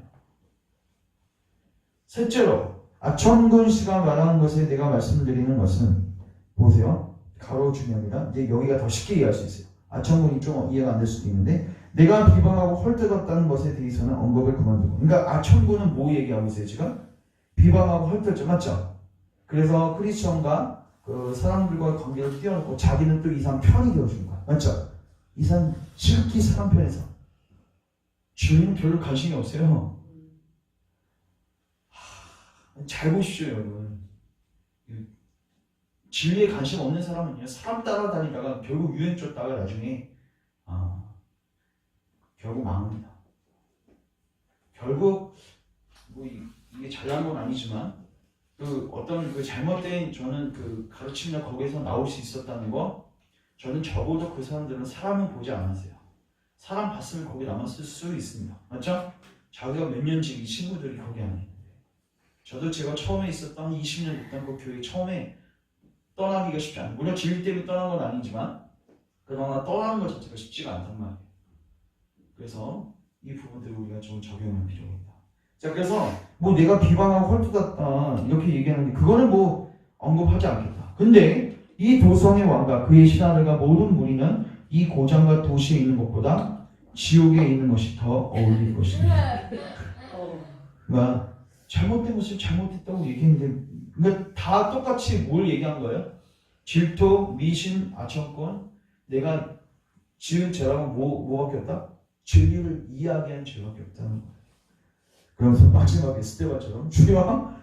셋째로 아천군 씨가 말하는 것에 내가 말씀드리는 것은 보세요. 가로 중요합니다. 이제 여기가 더 쉽게 이해할 수 있어요. 아천군이 좀 이해가 안 될 수도 있는데 내가 비방하고 헐뜯었다는 것에 대해서는 언급을 그만두고 그러니까 아천군은 뭐 얘기하고 있어요 지금? 비방하고 헐뜯죠. 맞죠? 그래서 크리스천과 그 사람들과의 관계를 띄워놓고 자기는 또 이 사람 편이 되어주는 거야. 맞죠? 이 사람 지극히 사람 편에서 주님은 별로 관심이 없어요. 잘 보십시오 여러분. 진리에 관심 없는 사람은요 사람 따라다니다가 결국 유행 쫓다가 나중에 결국 망합니다. 결국 뭐 이게 잘난 건 아니지만 그 어떤 그 잘못된 저는 그 가르침이나 거기에서 나올 수 있었다는 거 저는 적어도 그 사람들은 사람은 보지 않았어요. 사람 봤으면 거기 남았을 수 있습니다. 맞죠? 자기가 몇 년씩 이 친구들이 거기 안에 있는데 저도 제가 처음에 있었던 20년 있던 그 교회 처음에 떠나기가 쉽지 않아요. 물론 진리 때문에 떠난 건 아니지만 그러나 떠나는 것 자체가 쉽지가 않단 말이에요. 그래서 이 부분들을 우리가 좀 적용할 필요가 있다. 자, 그래서 뭐 내가 비방하고 헐뜯었다 이렇게 얘기하는데 그거는 뭐 언급하지 않겠다. 근데 이 도성의 왕과 그의 신하들과 모든 무리는 이 고장과 도시에 있는 것보다 지옥에 있는 것이 더 어울릴 것입니다. 그러니까 잘못된 것을 잘못했다고 얘기했는데 그러니까 다 똑같이 뭘 얘기한 거예요? 질투, 미신, 아천권 내가 지은 죄라고 뭐가 없다? 진리를 이야기한 죄밖에 없다는 거예요. 그러면서 마지막에 스테반처럼 주여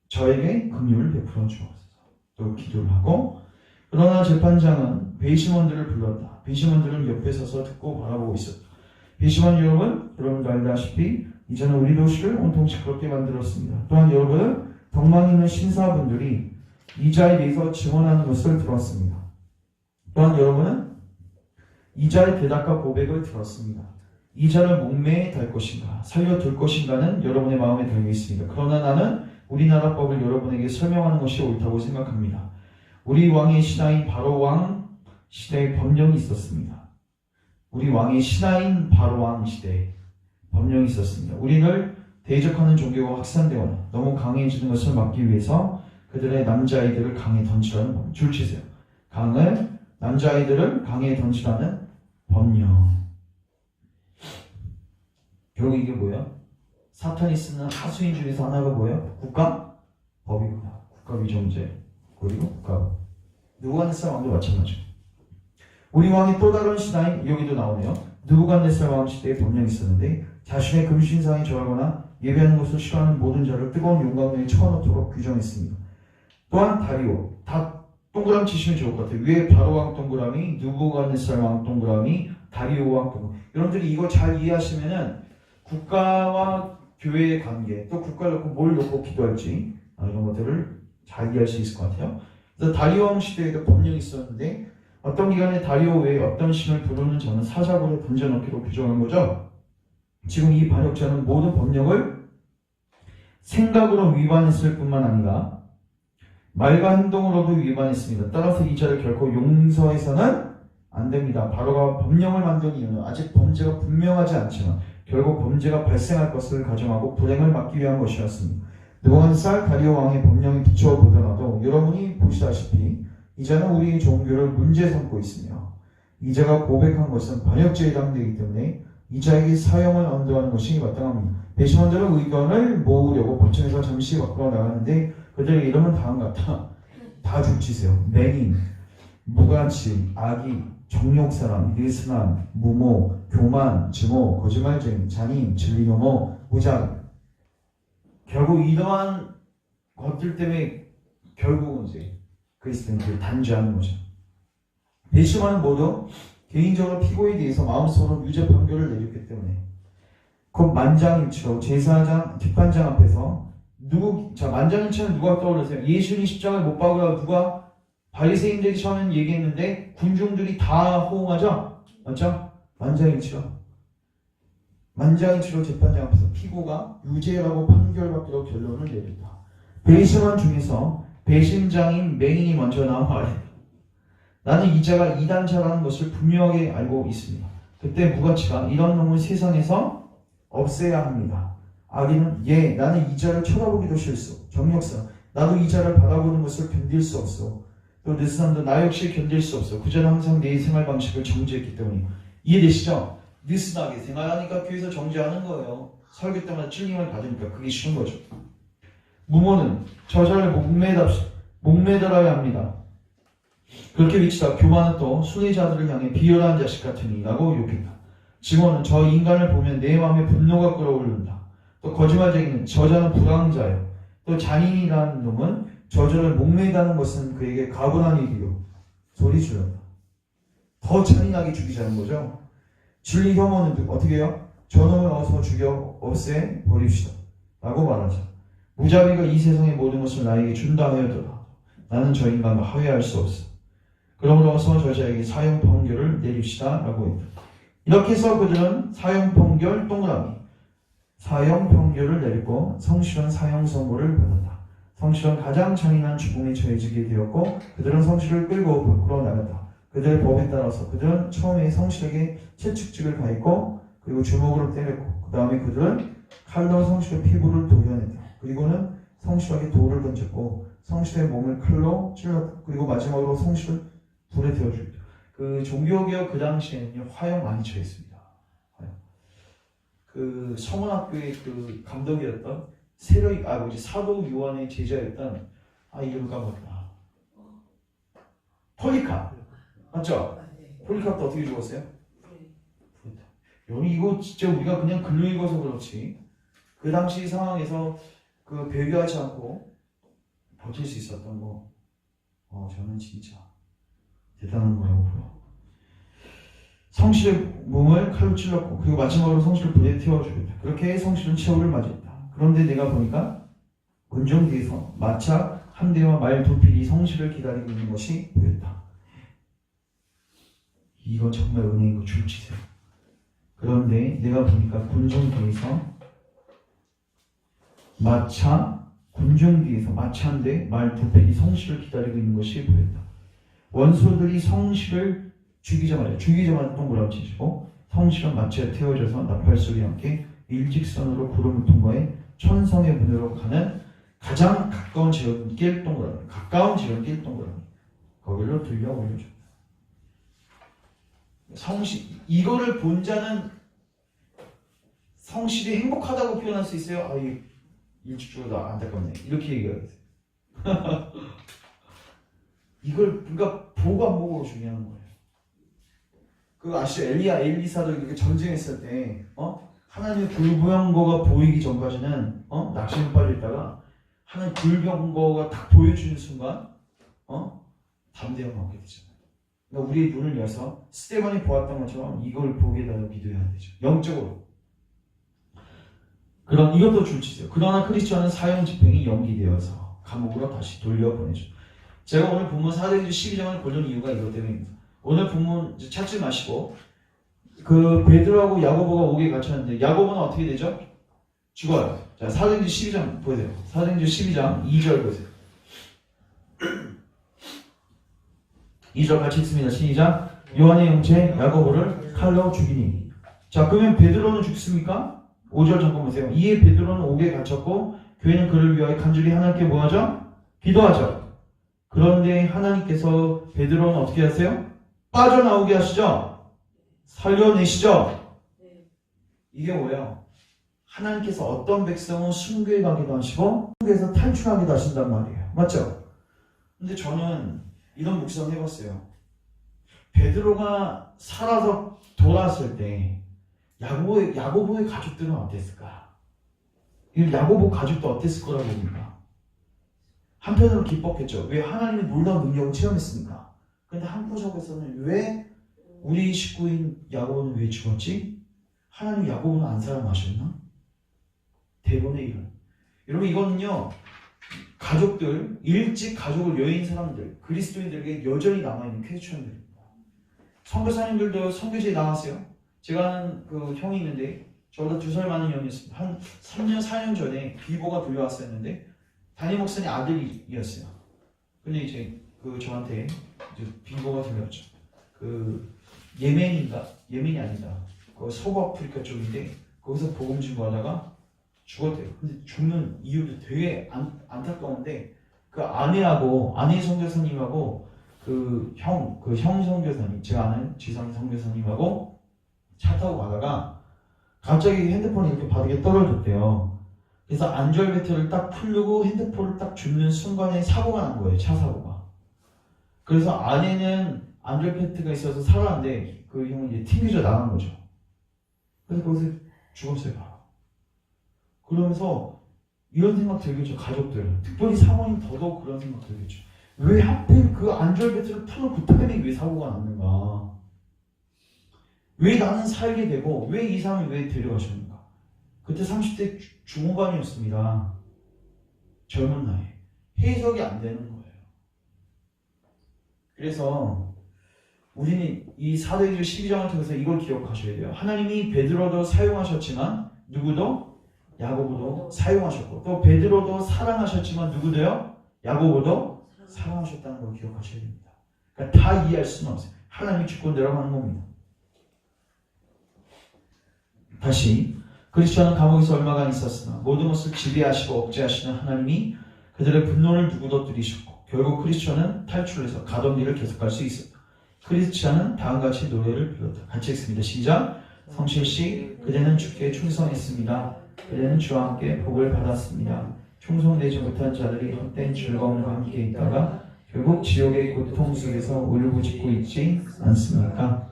저에게 긍휼을 베풀어 주옵소서 또 기도를 하고 그러나 재판장은 배심원들을 불렀다. 배심원들은 옆에 서서 듣고 바라보고 있었다. 배심원 여러분도 알다시피 이제는 우리 도시를 온통 시끄럽게 만들었습니다. 또한 여러분은 덕망 있는 신사분들이 이자에 대해서 증언하는 것을 들었습니다. 또한 여러분은 이자의 대답과 고백을 들었습니다. 이자를 목매에 달 것인가 살려둘 것인가는 여러분의 마음에 달려 있습니다. 그러나 나는 우리나라 법을 여러분에게 설명하는 것이 옳다고 생각합니다. 우리 왕의 신하인 바로왕 시대에 법령이 있었습니다. 우리 왕의 신하인 바로왕 시대에 법령이 있었습니다. 우리를 대적하는 종교가 확산되거나 너무 강해지는 것을 막기 위해서 그들의 남자아이들을 강에 던지라는 법령. 줄 치세요. 남자아이들을 강에 던지라는 법령. 결국 이게 뭐예요? 사탄이 쓰는 하수인 중에서 하나가 뭐예요? 국가? 법이구나. 국가 위정제. 그리고 국가. 느부갓네살 왕도 마찬가지고. 우리 왕의 또 다른 신하인 여기도 나오네요. 느부갓네살 왕 시대에 법령이 있었는데 자신의 금신상에 절하거나 예배하는 것을 싫어하는 모든 자를 뜨거운 용광로에 쳐넣도록 규정했습니다. 또한 다리오. 다 동그라미 치시면 좋을 것 같아요. 위에 바로왕 동그라미, 느부갓네살 왕 동그라미, 다리오 왕 동그라미. 여러분들이 이거 잘 이해하시면은 국가와 교회의 관계, 또 국가를 놓고 뭘 놓고 기도할지 이런 것들을 잘 이해할 수 있을 것 같아요. 그래서 다리오 왕 시대에도 법령이 있었는데 어떤 기간에 다리오 외에 어떤 신을 부르는 자는 사자굴에 던져넣기로 규정한 거죠. 지금 이 반역자는 모든 법령을 생각으로 위반했을 뿐만 아니라 말과 행동으로도 위반했습니다. 따라서 이 자를 결코 용서해서는 안 됩니다. 바로가 법령을 만든 이유는 아직 범죄가 분명하지 않지만 결국 범죄가 발생할 것을 가정하고 불행을 막기 위한 것이었습니다. 느부갓네살 다리오 왕의 법령에 비추어 보더라도 여러분이 보시다시피 이자는 우리의 종교를 문제 삼고 있으며 이자가 고백한 것은 반역죄에 해당되기 때문에 이자에게 사형을 언도하는 것이 마땅합니다. 배심원들의 의견을 모으려고 법정에서 잠시 밖으로 나가는데 그들의 이름은 다음과 같다. 다 죽치세요. 맹인, 무가치, 악이, 정욕사람, 느슨함, 무모, 교만, 증오, 거짓말쟁이, 잔인, 진리노모, 무장. 결국 이러한 것들 때문에 결국은 이제 그리스도인들을 단죄하는 거죠. 배심원은 모두 개인적으로 피고에 대해서 마음속으로 유죄 판결을 내렸기 때문에 곧 만장일치로 제사장, 뒷반장 앞에서 만장일치는 누가 떠오르세요? 예수님 십자가에 못 박으라고 누가 바리새인들이 처음엔 얘기했는데 군중들이 다 호응하죠? 맞죠? 만장일치로 재판장 앞에서 피고가 유죄라고 판결받기로 결론을 내렸다. 배심원 중에서 배심장인 맹인이 먼저 나와 말해. 나는 이 자가 이단자라는 것을 분명하게 알고 있습니다. 그때 무가치가 이런 놈을 세상에서 없애야 합니다. 악인은 나는 이 자를 쳐다보기도 싫소. 정력사 나도 이 자를 바라보는 것을 견딜 수 없소. 또 느슨함도 나 역시 견딜 수 없어. 그자는 항상 내 생활 방식을 정지했기 때문이에요. 이해되시죠? 느슨하게 생활하니까 교회에서 정지하는 거예요. 설교 때마다 찔림을 받으니까 그게 싫은 거죠. 무모는 저자를 목매달아야 합니다. 그렇게 외치다 교만은 또 순례자들을 향해 비열한 자식 같으니 라고 욕했다. 증오는 저 인간을 보면 내 마음에 분노가 끓어오른다. 또 거짓말쟁이는 저자는 불황자요. 또 잔인이라는 놈은 저자를 목매다는 것은 그에게 가분한 일이요. 소리 질렀다. 더 잔인하게 죽이자는 거죠. 진리 혐오는 어떻게 해요? 저놈을 어서 죽여 없애 버립시다. 라고 말하자. 무자비가 이 세상의 모든 것을 나에게 준다 하여도다. 나는 저 인간과 화해할 수 없어. 그러므로서 저자에게 사형 판결을 내립시다. 라고 했다. 이렇게 해서 그들은 사형 판결 동그라미. 사형 판결을 내리고 성실한 사형 선고를 받았다. 성실은 가장 잔인한 죽음에 처해지게 되었고 그들은 성실을 끌고 밖으로 나갔다. 그들의 법에 따라서 그들은 처음에 성실에게 채찍질을 가했고 그리고 주먹으로 때렸고 그 다음에 그들은 칼로 성실의 피부를 도려냈다. 그리고는 성실에게 돌을 던졌고 성실의 몸을 칼로 찔렀다. 그리고 마지막으로 성실을 불에 태워주겠다. 그 종교개혁 그 당시에는요 화형 많이 처했습니다. 그 서문학교의 그 감독이었던 사도 요한의 제자였던 이름 까먹었다. 폴리캅 맞죠? 폴리캅도 어떻게 죽었어요? 여기 이거 진짜 우리가 그냥 글로 읽어서 그렇지 그 당시 상황에서 그 배교하지 않고 버틸 수 있었던 거 저는 진짜 대단한 거라고 보여. 성실의 몸을 칼로 찔렀고 그리고 마지막으로 성실을 불에 태워주겠다. 그렇게 성실은 최후를 맞이했다. 그런데 내가 보니까 군중 뒤에서 마차 한 대와 말 두 필이 성실을 기다리고 있는 것이 보였다. 이거 정말 은혜인 거 줄치세요. 그런데 내가 보니까 군중 뒤에서 군중 뒤에서 마차 한 대, 말 두 필이 성실을 기다리고 있는 것이 보였다. 원소들이 성실을 죽이자마자 동그라미 치시고 성실은 마차에 태워져서 나팔소리와 함께 일직선으로 구름을 통과해 천성의 문으로 가는 가장 가까운 지름길 동그라미 거기로 들려 올려줘. 이거를 본 자는 성실이 행복하다고 표현할 수 있어요. 일찍 죽어도 안타깝네 이렇게 얘기하겠어요. 이걸 우리가 보고 안 보고 중요한 거예요. 그 아시죠? 엘리사도 이렇게 전쟁했을 때 하나님의 불병거가 보이기 전까지는 낙심에 빠져 있다가 하나님 불병거가 딱 보여주는 순간 담대함을 얻게 되잖아요. 그러니까 우리의 눈을 여서 스테반이 보았던 것처럼 이걸 보게 되는 기도해야 되죠. 영적으로. 그럼 이것도 줄치세요. 그러나 크리스천은 사형 집행이 연기되어서 감옥으로 다시 돌려보내죠. 제가 오늘 본문 사도행전 12장을 고른 이유가 이것 때문입니다. 오늘 본문 찾지 마시고 그 베드로하고 야고보가 옥에 갇혔는데 야고보는 어떻게 되죠? 죽어요. 자, 사도행전 12장 보세요. 사도행전 12장 2절 보세요. 2절 같이 읽습니다. 시작. 요한의 형제 야고보를 칼로 죽이니. 자, 그러면 베드로는 죽습니까? 5절 잠깐 보세요. 이에 베드로는 옥에 갇혔고 교회는 그를 위하여 간절히 하나님께 뭐하죠? 기도하죠. 그런데 하나님께서 베드로는 어떻게 하세요? 빠져나오게 하시죠? 살려내시죠? 이게 뭐예요? 하나님께서 어떤 백성은 순교에 가기도 하시고 순교에서 탈출하기도 하신단 말이에요. 맞죠? 근데 저는 이런 묵상 해봤어요. 베드로가 살아서 돌아왔을 때 야고보의 가족들은 어땠을까? 이 야고보 가족도 어땠을 거라고 봅니까? 한편으로 기뻤겠죠. 왜 하나님의 놀라운 능력을 체험했습니까? 근데 한구석에서는 왜 우리 식구인 야고보는 왜 죽었지? 하나님 야고보는 안 사랑하셨나? 대부분의 이런. 여러분 이거는요. 가족들, 일찍 가족을 여인 사람들, 그리스도인들에게 여전히 남아있는 퀘스천들입니다. 선교사님들도 선교지에 나왔어요. 제가 아는 그 형이 있는데 저보다 2살 많은 형이었습니다. 한 3년, 4년 전에 비보가 들려왔었는데 담임 목사님 아들이었어요. 근데 이제 그 저한테 이제 비보가 들려왔죠. 그 예멘인가? 예멘이 아니다. 그 서부 아프리카 쪽인데 거기서 복음 증거하다가 죽었대요. 근데 죽는 이유도 되게 안타까운데 그 아내 선교사님하고 그 형 선교사님, 제가 아는 지상 선교사님하고 차 타고 가다가 갑자기 핸드폰이 이렇게 바닥에 떨어졌대요. 그래서 안전벨트를 딱 풀고 핸드폰을 딱 줍는 순간에 사고가 난 거예요. 차 사고가. 그래서 아내는 안전벨트가 있어서 살았는데 그 형은 이제 튕겨져 나간 거죠. 그래서 거기서 죽었어요. 바로. 그러면서 이런 생각 들겠죠. 가족들. 특별히 사모님 더더욱 그런 생각 들겠죠. 왜 하필 그 안전벨트를 푸는 그 타이밍에 왜 사고가 났는가? 왜 나는 살게 되고 왜 이 사람을 왜 데려가셨는가? 그때 30대 중후반이었습니다. 젊은 나이. 해석이 안 되는 거예요. 그래서 우리는 이 사도행전 12장을 통해서 이걸 기억하셔야 돼요. 하나님이 베드로도 사용하셨지만 누구도? 야고보도 사용하셨고 또 베드로도 사랑하셨지만 누구도요? 야고보도 사랑하셨다는 걸 기억하셔야 됩니다. 그러니까 다 이해할 수는 없어요. 하나님이 주권대로 하는 겁니다. 다시 그리스도는 감옥에서 얼마간 있었으나 모든 것을 지배하시고 억제하시는 하나님이 그들의 분노를 누구도 들이셨고 결국 크리스천은 탈출해서 가던 길을 계속할 수 있었다. 크리스천은 다음같이 노래를 불렀다. 같이 읽습니다. 시작. 성실씨 그대는 주께 충성했습니다. 그대는 주와 함께 복을 받았습니다. 충성되지 못한 자들이 헛된 즐거움과 함께 있다가 결국 지옥의 고통 속에서 울부짖고 있지 않습니까?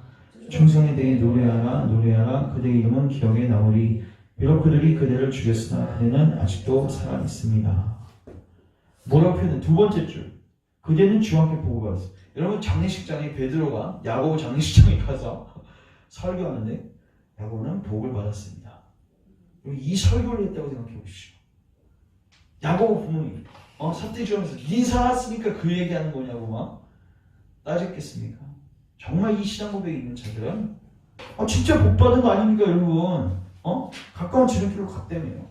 충성에 대해 노래하라 노래하라 그대의 이름은 기억에 나오리. 비록 그들이 그대를 죽였으나 그대는 아직도 살아있습니다. 뭐라고 표현은 두 번째 줄. 그대는 주와 함께 복을 받았어요. 여러분 장례식장에 베드로가 야고보 장례식장에 가서 설교하는데 야고보는 복을 받았습니다. 이 설교를 했다고 생각해 보십시오. 야고보 부모님 삿대질하면서 니 살았으니까 그 얘기하는 거냐고 막 따졌겠습니까? 정말 이 신앙 고백이 있는 자들은 진짜 복 받은 거 아닙니까 여러분? 가까운 지름길로 갔다며요.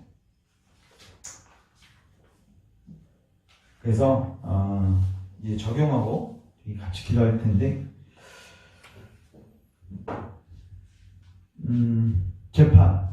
그래서 이제 적용하고 같이 기도할 텐데 재판,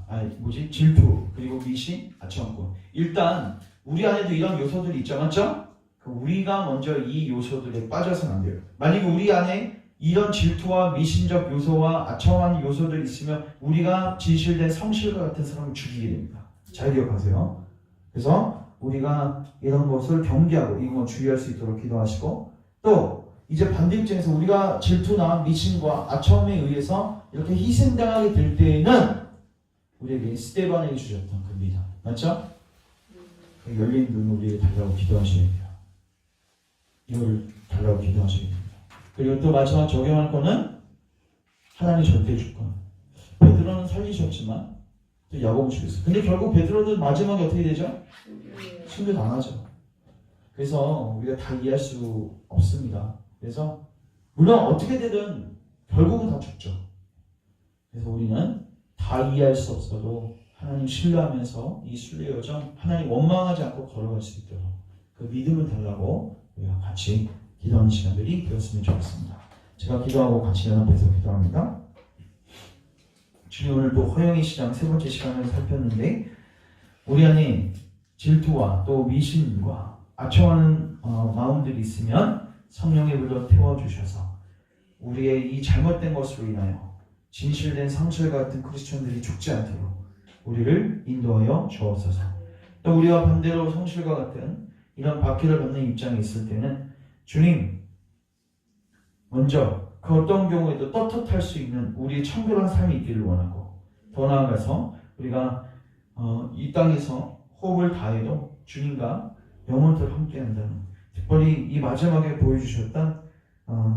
질투, 그리고 미신, 아첨권. 일단 우리 안에도 이런 요소들이 있죠, 맞죠? 우리가 먼저 이 요소들에 빠져서는 안 돼요. 만약에 우리 안에 이런 질투와 미신적 요소와 아첨한 요소들이 있으면 우리가 진실된 성실과 같은 사람을 죽이게 됩니다. 잘 기억하세요. 그래서 우리가 이런 것을 경계하고 이건 주의할 수 있도록 기도하시고 또 이제 반대 입장에서 우리가 질투나 미신과 아첨에 의해서 이렇게 희생당하게 될 때에는 우리에게 스데반에게 주셨던 그 믿음 맞죠? 열린 눈 우리에게 달라고 기도하셔야 돼요. 이걸 달라고 기도하셔야 됩니다. 그리고 또 마지막 적용할 거는 하나님의 절대 주권. 베드로는 살리셨지만 또 야고보 죽였어요. 근데 결국 베드로는 마지막에 어떻게 되죠? 순교 안 하죠. 그래서 우리가 다 이해할 수 없습니다. 그래서 물론 어떻게 되든 결국은 다 죽죠. 그래서 우리는 다 이해할 수 없어도 하나님 신뢰하면서 이 순례 여정 하나님 원망하지 않고 걸어갈 수 있도록 그 믿음을 달라고 우리가 같이 기도하는 시간들이 되었으면 좋겠습니다. 제가 기도하고 같이 연합해서 기도합니다. 주님 오늘도 허영의 시장 세 번째 시간을 살폈는데 우리 안에 질투와 또 미신과 아첨하는 마음들이 있으면 성령의 불로 태워주셔서 우리의 이 잘못된 것으로 인하여 진실된 상실과 같은 크리스천들이 죽지 않도록 우리를 인도하여 주옵소서. 또 우리와 반대로 성실과 같은 이런 박해를 받는 입장에 있을 때는 주님, 먼저 그 어떤 경우에도 떳떳할 수 있는 우리의 청결한 삶이 있기를 원하고, 더 나아가서 우리가 이 땅에서 호흡을 다해도 주님과 영원토록 함께한다는, 특별히 이 마지막에 보여주셨던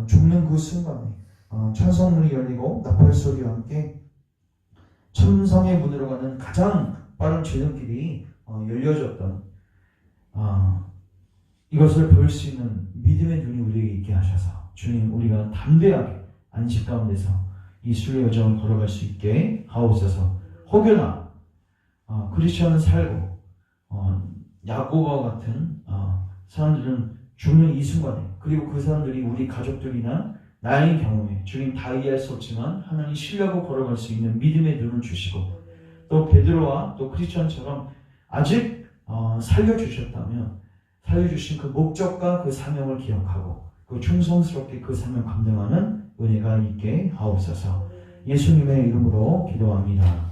죽는 그 순간에 천성문이 열리고 나팔 소리와 함께 천성의 문으로 가는 가장 빠른 지름길이 열려졌던 이것을 볼 수 있는 믿음의 눈이 우리에게 있게 하셔서 주님, 우리가 담대하게 안식 가운데서 이 순례 여정을 걸어갈 수 있게 하옵소서. 혹여나 크리스천은 살고 야고보와 같은 사람들은 죽는 이 순간에, 그리고 그 사람들이 우리 가족들이나 나의 경우에 주님 다 이해할 수 없지만 하나님 신뢰하고 걸어갈 수 있는 믿음의 눈을 주시고, 또 베드로와 또 크리스천처럼 아직 살려주셨다면 살려주신 그 목적과 그 사명을 기억하고 그 충성스럽게 그 사명 감당하는 은혜가 있게 하옵소서. 예수님의 이름으로 기도합니다.